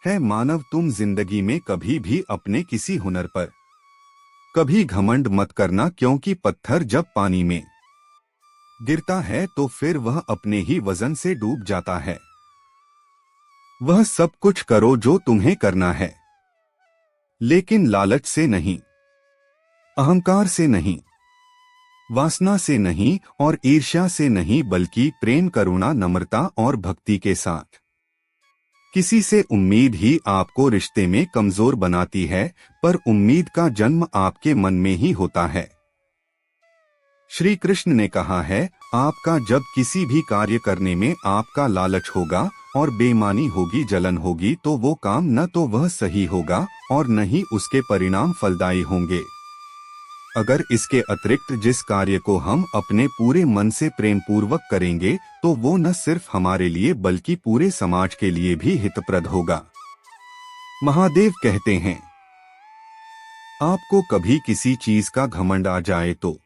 है मानव, तुम जिंदगी में कभी भी अपने किसी हुनर पर कभी घमंड मत करना, क्योंकि पत्थर जब पानी में गिरता है तो फिर वह अपने ही वजन से डूब जाता है। वह सब कुछ करो जो तुम्हें करना है, लेकिन लालच से नहीं, अहंकार से नहीं, वासना से नहीं और ईर्ष्या से नहीं, बल्कि प्रेम, करुणा, नम्रता और भक्ति के साथ। किसी से उम्मीद ही आपको रिश्ते में कमजोर बनाती है, पर उम्मीद का जन्म आपके मन में ही होता है। श्री कृष्ण ने कहा है, आपका जब किसी भी कार्य करने में आपका लालच होगा और बेईमानी होगी, जलन होगी, तो वो काम न तो वह सही होगा और न ही उसके परिणाम फलदायी होंगे। अगर इसके अतिरिक्त जिस कार्य को हम अपने पूरे मन से प्रेम पूर्वक करेंगे तो वो न सिर्फ हमारे लिए बल्कि पूरे समाज के लिए भी हितप्रद होगा। महादेव कहते हैं, आपको कभी किसी चीज का घमंड आ जाए तो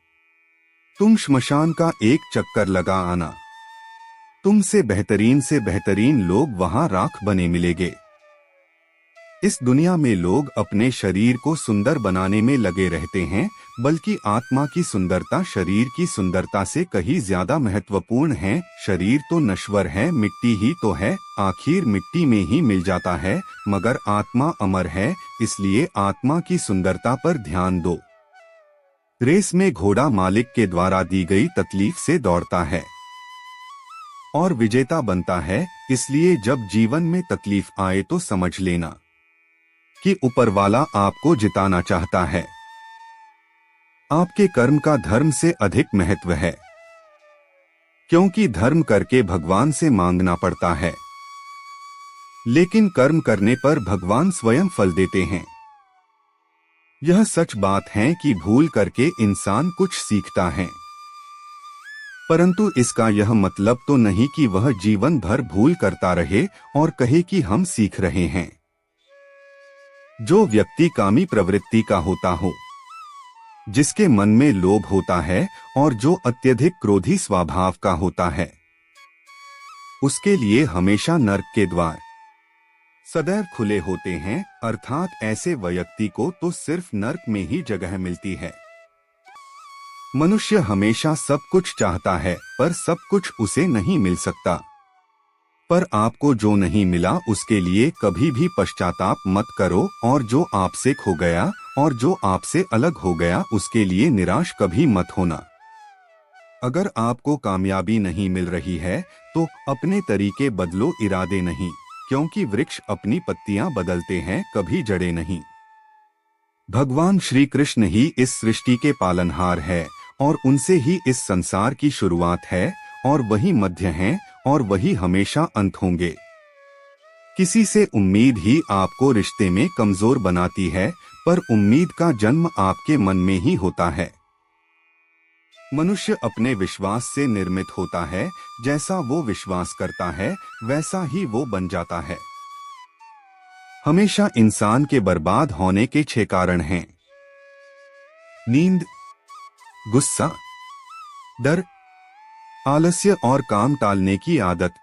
तुम श्मशान का एक चक्कर लगा आना, तुमसे से बेहतरीन लोग वहां राख बने मिलेंगे। इस दुनिया में लोग अपने शरीर को सुंदर बनाने में लगे रहते हैं, बल्कि आत्मा की सुंदरता शरीर की सुंदरता से कहीं ज्यादा महत्वपूर्ण है। शरीर तो नश्वर है, मिट्टी ही तो है, आखिर मिट्टी में ही मिल जाता है, मगर आत्मा अमर है, इसलिए आत्मा की सुंदरता पर ध्यान दो। रेस में घोड़ा मालिक के द्वारा दी गई तकलीफ से दौड़ता है और विजेता बनता है, इसलिए जब जीवन में तकलीफ आए तो समझ लेना कि ऊपर वाला आपको जिताना चाहता है। आपके कर्म का धर्म से अधिक महत्व है, क्योंकि धर्म करके भगवान से मांगना पड़ता है, लेकिन कर्म करने पर भगवान स्वयं फल देते हैं। यह सच बात है कि भूल करके इंसान कुछ सीखता है, परंतु इसका यह मतलब तो नहीं कि वह जीवन भर भूल करता रहे और कहे कि हम सीख रहे हैं। जो व्यक्ति कामी प्रवृत्ति का होता हो, जिसके मन में लोभ होता है और जो अत्यधिक क्रोधी स्वभाव का होता है, उसके लिए हमेशा नर्क के द्वार सदैव खुले होते हैं, अर्थात ऐसे व्यक्ति को तो सिर्फ नर्क में ही जगह मिलती है। मनुष्य हमेशा सब कुछ चाहता है, पर सब कुछ उसे नहीं मिल सकता। पर आपको जो नहीं मिला उसके लिए कभी भी पश्चाताप मत करो, और जो आपसे खो गया और जो आपसे अलग हो गया उसके लिए निराश कभी मत होना। अगर आपको कामयाबी नहीं मिल रही है तो अपने तरीके बदलो, इरादे नहीं, क्योंकि वृक्ष अपनी पत्तियां बदलते हैं, कभी जड़ें नहीं। भगवान श्री कृष्ण ही इस सृष्टि के पालनहार है और उनसे ही इस संसार की शुरुआत है, और वही मध्य हैं और वही हमेशा अंत होंगे। किसी से उम्मीद ही आपको रिश्ते में कमजोर बनाती है, पर उम्मीद का जन्म आपके मन में ही होता है। मनुष्य अपने विश्वास से निर्मित होता है, जैसा वो विश्वास करता है वैसा ही वो बन जाता है। हमेशा इंसान के बर्बाद होने के 6 कारण हैं: नींद, गुस्सा, डर, आलस्य और काम टालने की आदत।